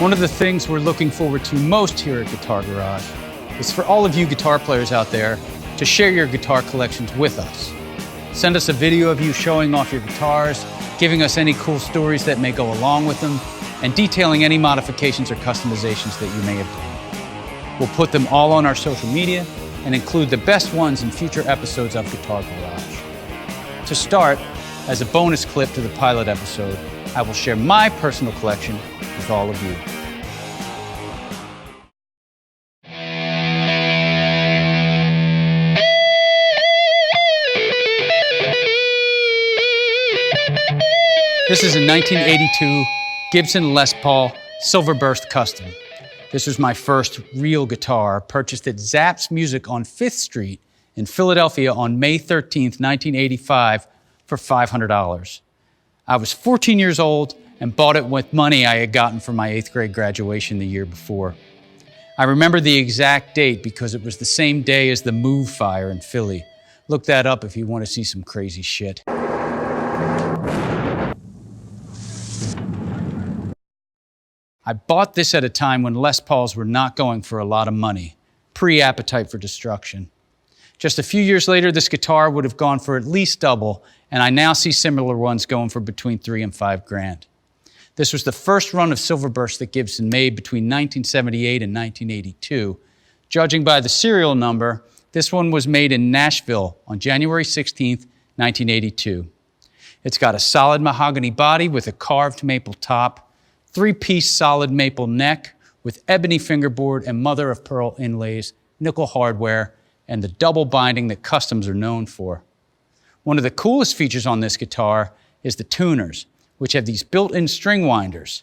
One of the things we're looking forward to most here at Guitar Garage is for all of you guitar players out there to share your guitar collections with us. Send us a video of you showing off your guitars, giving us any cool stories that may go along with them, and detailing any modifications or customizations that you may have done. We'll put them all on our social media and include the best ones in future episodes of Guitar Garage. To start, as a bonus clip to the pilot episode, I will share my personal collection with all of you. This is a 1982 Gibson Les Paul Silverburst Custom. This was my first real guitar, purchased at Zapp's Music on 5th Street in Philadelphia on May 13th, 1985 for $500. I was 14 years old and bought it with money I had gotten from my 8th grade graduation the year before. I remember the exact date because it was the same day as the Move fire in Philly. Look that up if you want to see some crazy shit. I bought this at a time when Les Pauls were not going for a lot of money, pre-Appetite for Destruction. Just a few years later, this guitar would have gone for at least double, and I now see similar ones going for between $3,000 and $5,000. This was the first run of Silverburst that Gibson made between 1978 and 1982. Judging by the serial number, this one was made in Nashville on January 16th, 1982. It's got a solid mahogany body with a carved maple top, 3-piece solid maple neck with ebony fingerboard and mother-of-pearl inlays, nickel hardware, and the double binding that customs are known for. One of the coolest features on this guitar is the tuners, which have these built-in string winders.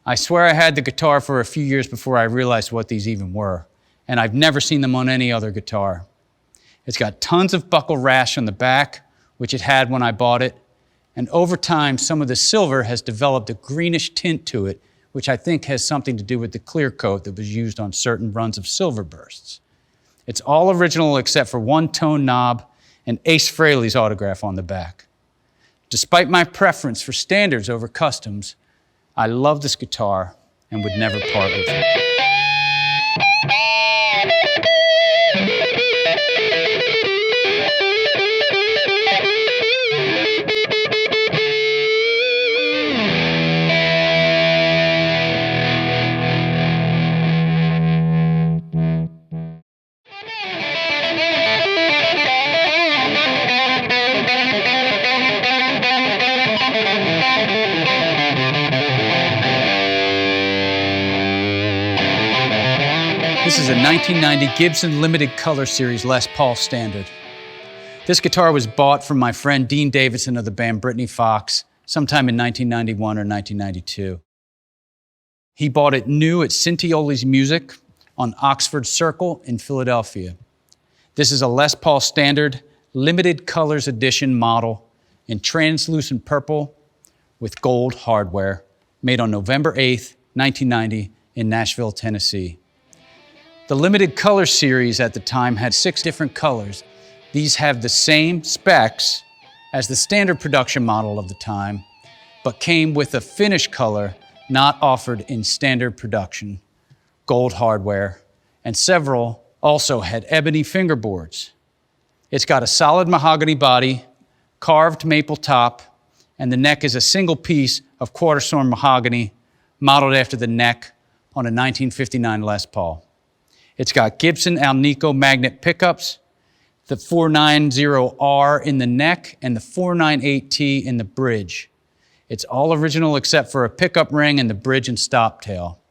I swear I had the guitar for a few years before I realized what these even were, and I've never seen them on any other guitar. It's got tons of buckle rash on the back, which it had when I bought it, and over time, some of the silver has developed a greenish tint to it, which I think has something to do with the clear coat that was used on certain runs of Silverbursts. It's all original except for one tone knob and Ace Frehley's autograph on the back. Despite my preference for standards over customs, I love this guitar and would never part with it. This is a 1990 Gibson Limited Color Series Les Paul Standard. This guitar was bought from my friend Dean Davidson of the band Brittany Fox sometime in 1991 or 1992. He bought it new at Cintioli's Music on Oxford Circle in Philadelphia. This is a Les Paul Standard Limited Colors Edition model in translucent purple with gold hardware, made on November 8th, 1990 in Nashville, Tennessee. The Limited Color Series at the time had 6 different colors. These have the same specs as the standard production model of the time, but came with a finish color not offered in standard production, gold hardware, and several also had ebony fingerboards. It's got a solid mahogany body, carved maple top, and the neck is a single piece of quarter-sawn mahogany modeled after the neck on a 1959 Les Paul. It's got Gibson Alnico magnet pickups, the 490R in the neck, and the 498T in the bridge. It's all original except for a pickup ring and the bridge and stop tail.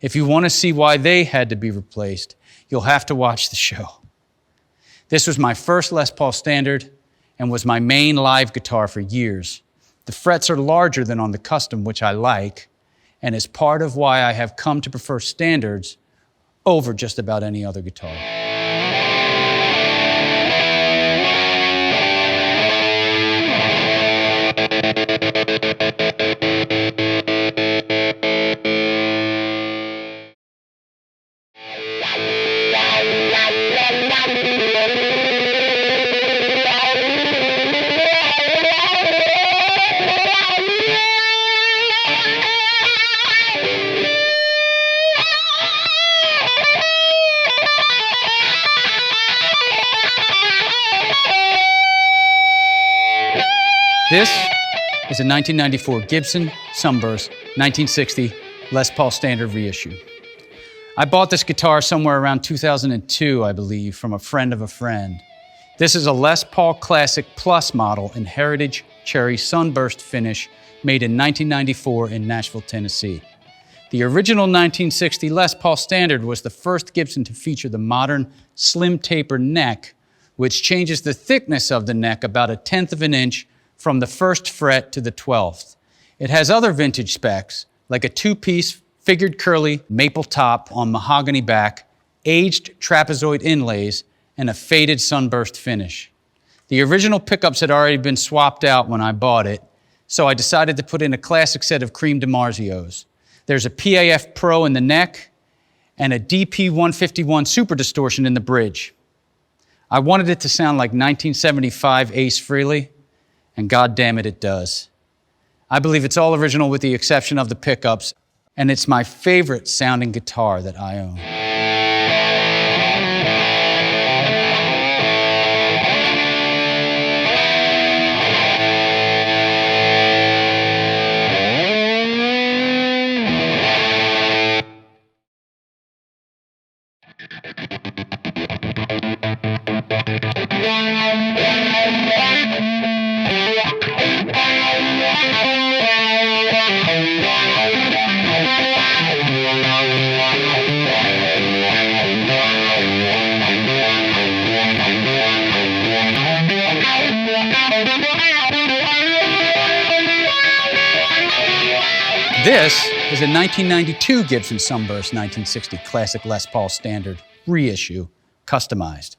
If you want to see why they had to be replaced, you'll have to watch the show. This was my first Les Paul Standard and was my main live guitar for years. The frets are larger than on the Custom, which I like, and is part of why I have come to prefer standards over just about any other guitar. This is a 1994 Gibson Sunburst 1960 Les Paul Standard reissue. I bought this guitar somewhere around 2002, I believe, from a friend of a friend. This is a Les Paul Classic Plus model in Heritage Cherry Sunburst finish made in 1994 in Nashville, Tennessee. The original 1960 Les Paul Standard was the first Gibson to feature the modern slim taper neck, which changes the thickness of the neck about 1/10 of an inch from the 1st fret to the 12th. It has other vintage specs, like a 2-piece figured curly maple top on mahogany back, aged trapezoid inlays, and a faded sunburst finish. The original pickups had already been swapped out when I bought it, so I decided to put in a classic set of cream DiMarzios. There's a PAF Pro in the neck and a DP151 Super Distortion in the bridge. I wanted it to sound like 1975 Ace Frehley, and God damn it, it does. I believe it's all original with the exception of the pickups, and it's my favorite sounding guitar that I own. This is a 1992 Gibson Sunburst 1960 Classic Les Paul Standard reissue, customized.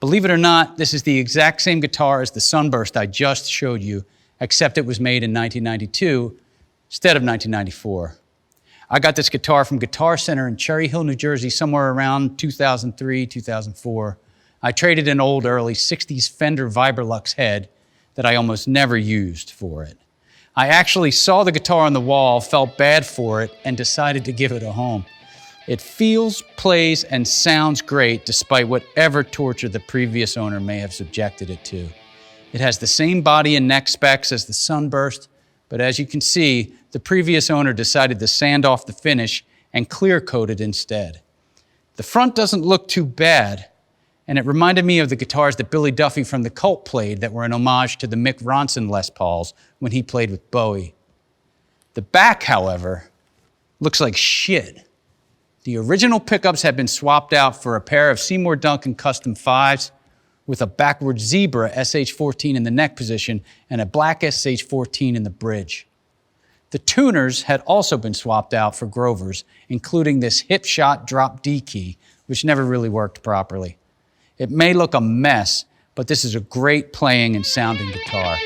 Believe it or not, this is the exact same guitar as the Sunburst I just showed you, except it was made in 1992 instead of 1994. I got this guitar from Guitar Center in Cherry Hill, New Jersey, somewhere around 2003, 2004. I traded an old early 60s Fender Vibrolux head that I almost never used for it. I actually saw the guitar on the wall, felt bad for it, and decided to give it a home. It feels, plays, and sounds great despite whatever torture the previous owner may have subjected it to. It has the same body and neck specs as the Sunburst, but as you can see, the previous owner decided to sand off the finish and clear coat it instead. The front doesn't look too bad, and it reminded me of the guitars that Billy Duffy from The Cult played that were an homage to the Mick Ronson Les Pauls when he played with Bowie. The back, however, looks like shit. The original pickups have been swapped out for a pair of Seymour Duncan Custom 5s with a backward zebra SH14 in the neck position and a black SH14 in the bridge. The tuners had also been swapped out for Grovers, including this hip shot drop D key, which never really worked properly. It may look a mess, but this is a great playing and sounding guitar.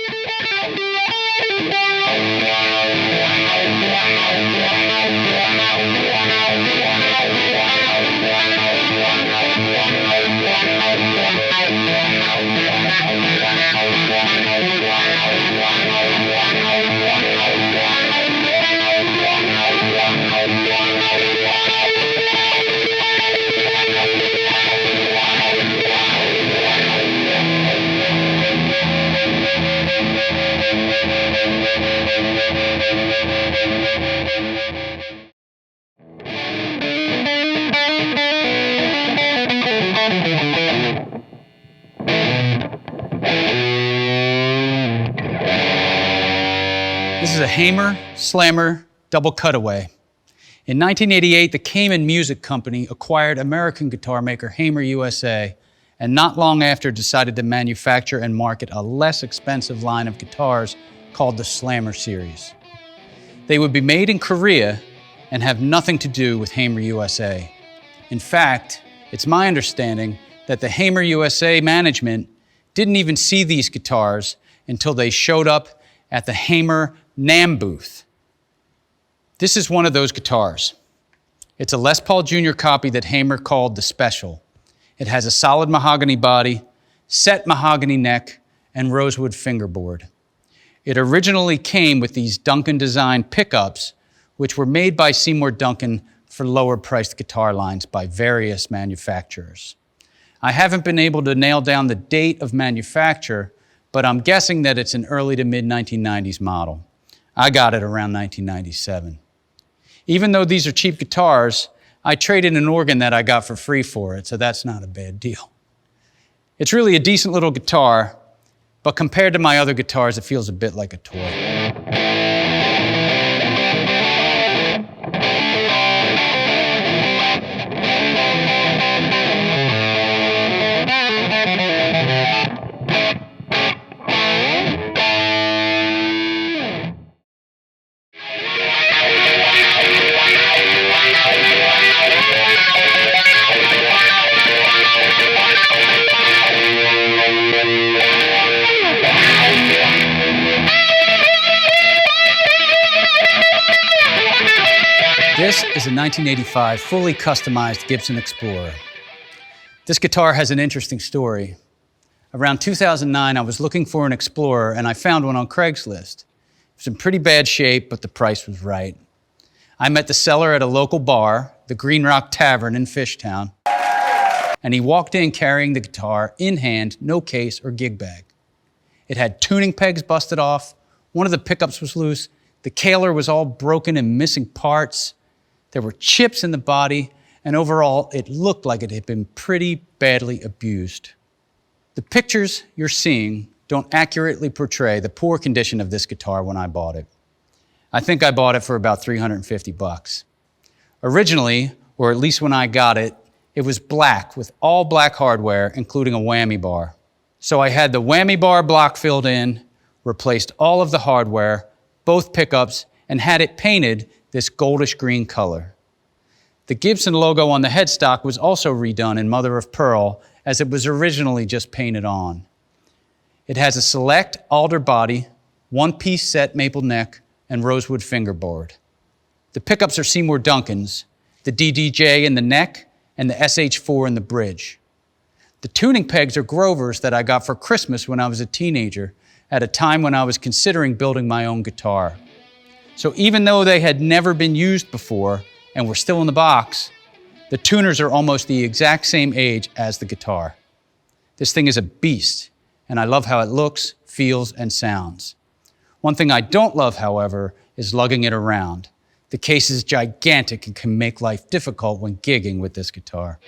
This is a Hamer Slammer double cutaway. In 1988, the Cayman Music Company acquired American guitar maker Hamer USA, and not long after decided to manufacture and market a less expensive line of guitars called the Slammer series. They would be made in Korea and have nothing to do with Hamer USA. In fact, it's my understanding that the Hamer USA management didn't even see these guitars until they showed up at the Hamer NAMM booth. This is one of those guitars. It's a Les Paul Jr. copy that Hamer called the Special. It has a solid mahogany body, set mahogany neck, and rosewood fingerboard. It originally came with these Duncan design pickups, which were made by Seymour Duncan for lower priced guitar lines by various manufacturers. I haven't been able to nail down the date of manufacture, but I'm guessing that it's an early to mid 1990s model. I got it around 1997. Even though these are cheap guitars, I traded an organ that I got for free for it, so that's not a bad deal. It's really a decent little guitar, but compared to my other guitars, it feels a bit like a toy. This is a 1985 fully customized Gibson Explorer. This guitar has an interesting story. Around 2009, I was looking for an Explorer and I found one on Craigslist. It was in pretty bad shape, but the price was right. I met the seller at a local bar, the Green Rock Tavern in Fishtown, and he walked in carrying the guitar in hand, no case or gig bag. It had tuning pegs busted off, one of the pickups was loose, the caler was all broken and missing parts. There were chips in the body, and overall, it looked like it had been pretty badly abused. The pictures you're seeing don't accurately portray the poor condition of this guitar when I bought it. I think I bought it for about $350. Originally, or at least when I got it, it was black with all black hardware, including a whammy bar. So I had the whammy bar block filled in, replaced all of the hardware, both pickups, and had it painted this goldish green color. The Gibson logo on the headstock was also redone in mother of pearl, as it was originally just painted on. It has a select alder body, one-piece set maple neck, and rosewood fingerboard. The pickups are Seymour Duncans, the DDJ in the neck, and the SH4 in the bridge. The tuning pegs are Grover's that I got for Christmas when I was a teenager, at a time when I was considering building my own guitar. So even though they had never been used before and were still in the box, the tuners are almost the exact same age as the guitar. This thing is a beast, and I love how it looks, feels, and sounds. One thing I don't love, however, is lugging it around. The case is gigantic and can make life difficult when gigging with this guitar.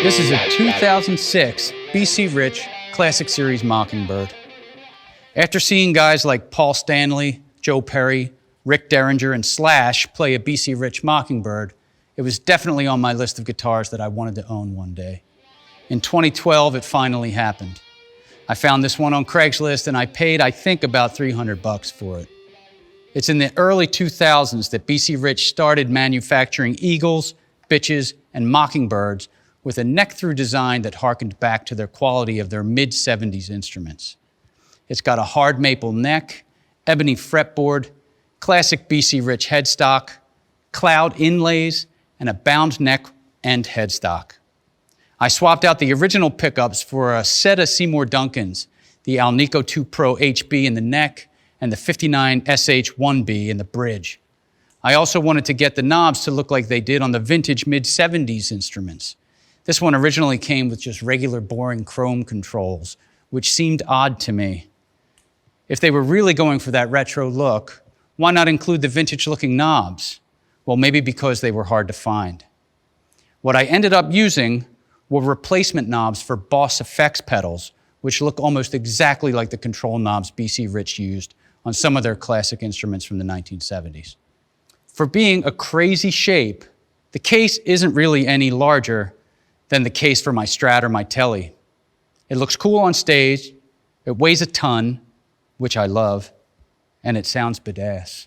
This is a 2006 BC Rich Classic Series Mockingbird. After seeing guys like Paul Stanley, Joe Perry, Rick Derringer, and Slash play a BC Rich Mockingbird, it was definitely on my list of guitars that I wanted to own one day. In 2012, it finally happened. I found this one on Craigslist and I paid, I think, about $300 for it. It's in the early 2000s that BC Rich started manufacturing Eagles, Bitches, and Mockingbirds with a neck-through design that harkened back to their quality of their mid-70s instruments. It's got a hard maple neck, ebony fretboard, classic BC Rich headstock, cloud inlays, and a bound neck and headstock. I swapped out the original pickups for a set of Seymour Duncans, the Alnico 2 Pro HB in the neck and the 59 SH1B in the bridge. I also wanted to get the knobs to look like they did on the vintage mid-70s instruments. This one originally came with just regular boring chrome controls, which seemed odd to me. If they were really going for that retro look, why not include the vintage-looking knobs? Well, maybe because they were hard to find. What I ended up using were replacement knobs for Boss effects pedals, which look almost exactly like the control knobs BC Rich used on some of their classic instruments from the 1970s. For being a crazy shape, the case isn't really any larger than the case for my Strat or my Tele. It looks cool on stage, it weighs a ton, which I love, and it sounds badass.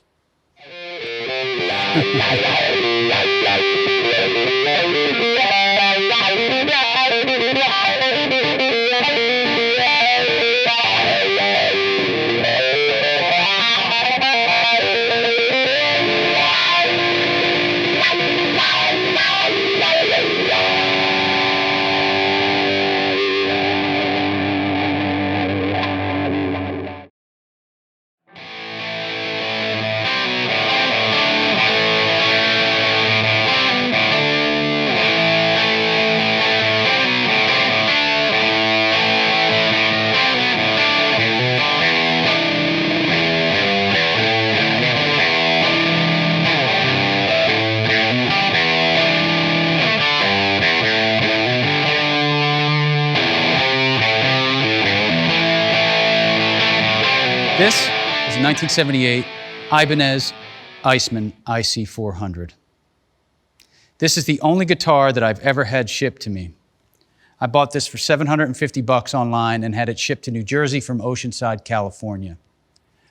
This is a 1978 Ibanez Iceman IC400. This is the only guitar that I've ever had shipped to me. I bought this for $750 online and had it shipped to New Jersey from Oceanside, California.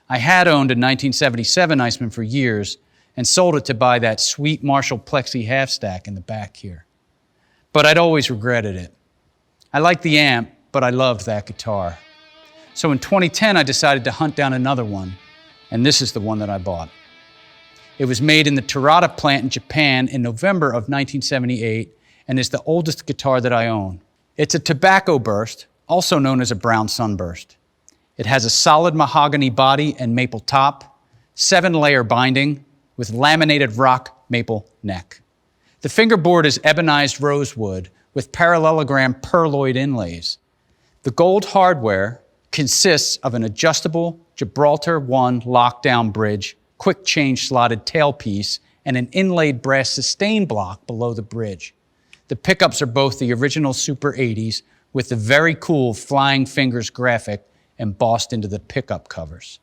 I had owned a 1977 Iceman for years and sold it to buy that sweet Marshall Plexi half stack in the back here. But I'd always regretted it. I liked the amp, but I loved that guitar. So in 2010, I decided to hunt down another one, and this is the one that I bought. It was made in the Terada plant in Japan in November of 1978 and is the oldest guitar that I own. It's a tobacco burst, also known as a brown sunburst. It has a solid mahogany body and maple top, 7-layer binding with laminated rock maple neck. The fingerboard is ebonized rosewood with parallelogram pearloid inlays. The gold hardware consists of an adjustable Gibraltar 1 lockdown bridge, quick change slotted tailpiece, and an inlaid brass sustain block below the bridge. The pickups are both the original Super 80s with the very cool Flying Fingers graphic embossed into the pickup covers.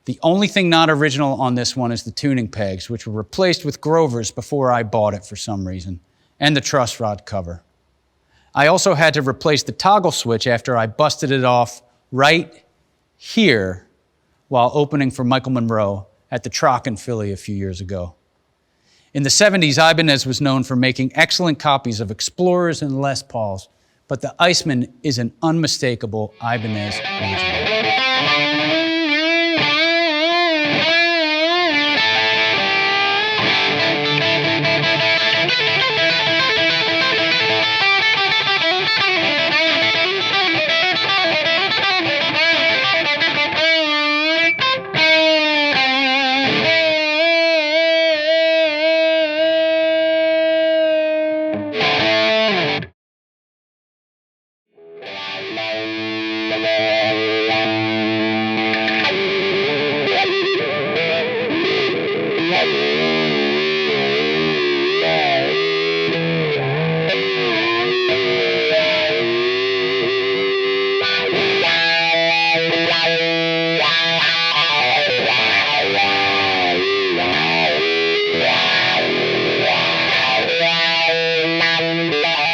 The only thing not original on this one is the tuning pegs, which were replaced with Grovers before I bought it for some reason, and the truss rod cover. I also had to replace the toggle switch after I busted it off right here while opening for Michael Monroe at the Troc in Philly a few years ago. In the 70s, Ibanez was known for making excellent copies of Explorers and Les Pauls, but the Iceman is an unmistakable Ibanez original.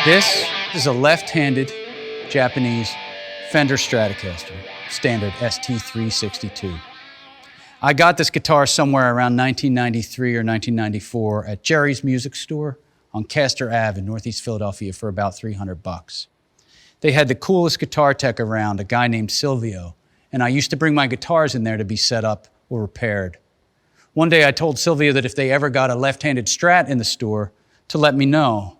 This is a left-handed Japanese Fender Stratocaster, standard ST362. I got this guitar somewhere around 1993 or 1994 at Jerry's Music Store on Castor Ave in Northeast Philadelphia for about $300. They had the coolest guitar tech around, a guy named Silvio, and I used to bring my guitars in there to be set up or repaired. One day I told Silvio that if they ever got a left-handed Strat in the store, to let me know.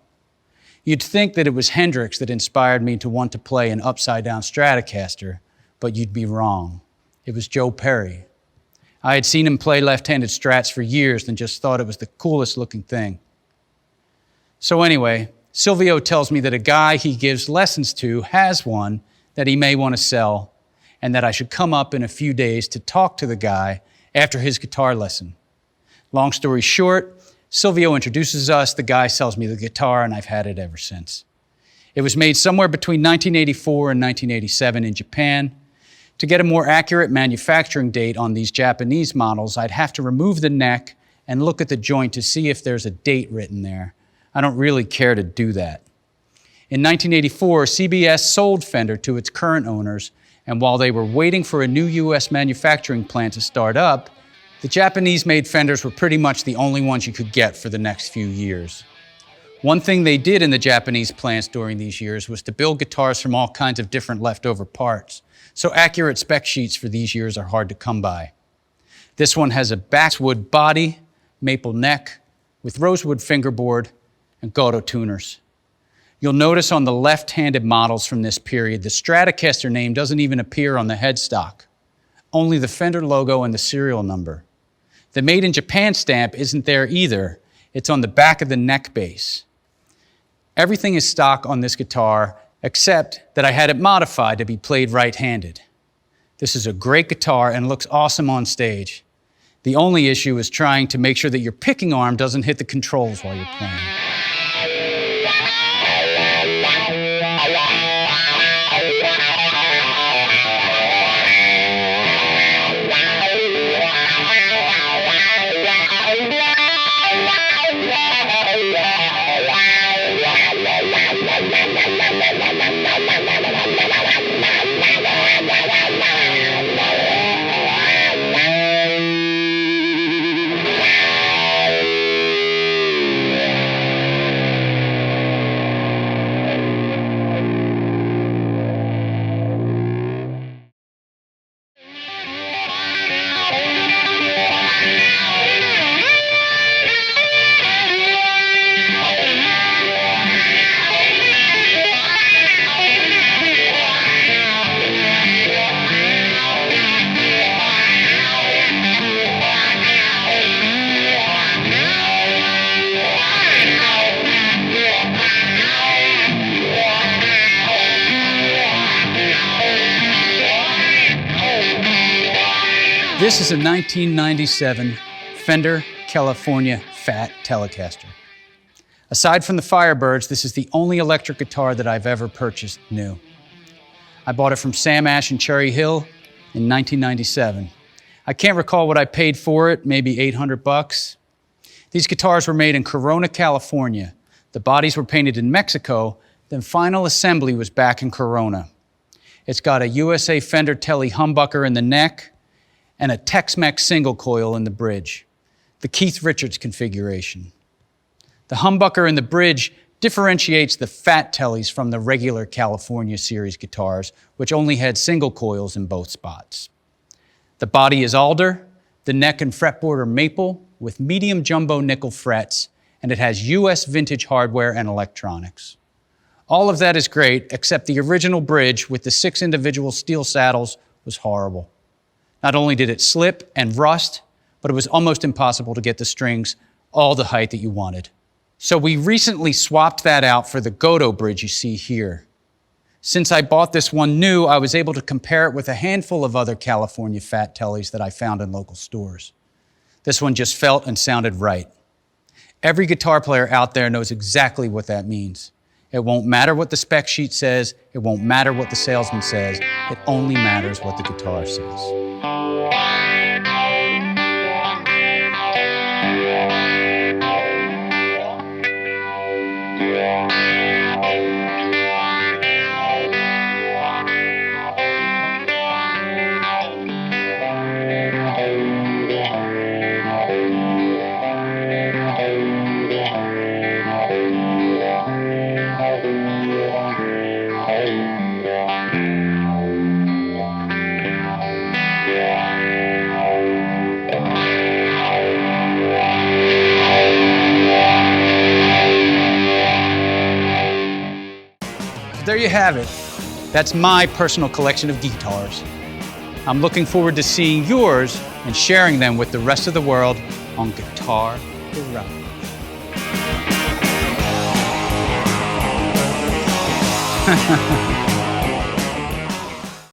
You'd think that it was Hendrix that inspired me to want to play an upside-down Stratocaster, but you'd be wrong. It was Joe Perry. I had seen him play left-handed Strats for years and just thought it was the coolest looking thing. So anyway, Silvio tells me that a guy he gives lessons to has one that he may want to sell, and that I should come up in a few days to talk to the guy after his guitar lesson. Long story short, Silvio introduces us, the guy sells me the guitar, and I've had it ever since. It was made somewhere between 1984 and 1987 in Japan. To get a more accurate manufacturing date on these Japanese models, I'd have to remove the neck and look at the joint to see if there's a date written there. I don't really care to do that. In 1984, CBS sold Fender to its current owners, And while they were waiting for a new US manufacturing plant to start up, the Japanese-made Fenders were pretty much the only ones you could get for the next few years. One thing they did in the Japanese plants during these years was to build guitars from all kinds of different leftover parts, so accurate spec sheets for these years are hard to come by. This one has a basswood body, maple neck, with rosewood fingerboard and Goto tuners. You'll notice on the left-handed models from this period, the Stratocaster name doesn't even appear on the headstock, only the Fender logo and the serial number. The Made in Japan stamp isn't there either, it's on the back of the neck base. Everything is stock on this guitar, except that I had it modified to be played right-handed. This is a great guitar and looks awesome on stage. The only issue is trying to make sure that your picking arm doesn't hit the controls while you're playing. This is a 1997 Fender California Fat Telecaster. Aside from the Firebirds, this is the only electric guitar that I've ever purchased new. I bought it from Sam Ash in Cherry Hill in 1997. I can't recall what I paid for it, maybe 800 bucks. These guitars were made in Corona, California. The bodies were painted in Mexico, then final assembly was back in Corona. It's got a USA Fender Tele humbucker in the neck and a Tex-Mex single coil in the bridge, the Keith Richards configuration. The humbucker in the bridge differentiates the Fat Teles from the regular California series guitars, which only had single coils in both spots. The body is alder, the neck and fretboard are maple with medium jumbo nickel frets, and it has US vintage hardware and electronics. All of that is great, except the original bridge with the 6 individual steel saddles was horrible. Not only did it slip and rust, but it was almost impossible to get the strings all the height that you wanted. So we recently swapped that out for the Goto bridge you see here. Since I bought this one new, I was able to compare it with a handful of other California Fat Teles that I found in local stores. This one just felt and sounded right. Every guitar player out there knows exactly what that means. It won't matter what the spec sheet says, it won't matter what the salesman says, it only matters what the guitar says. There you have it. That's my personal collection of guitars. I'm looking forward to seeing yours and sharing them with the rest of the world on Guitar Garage.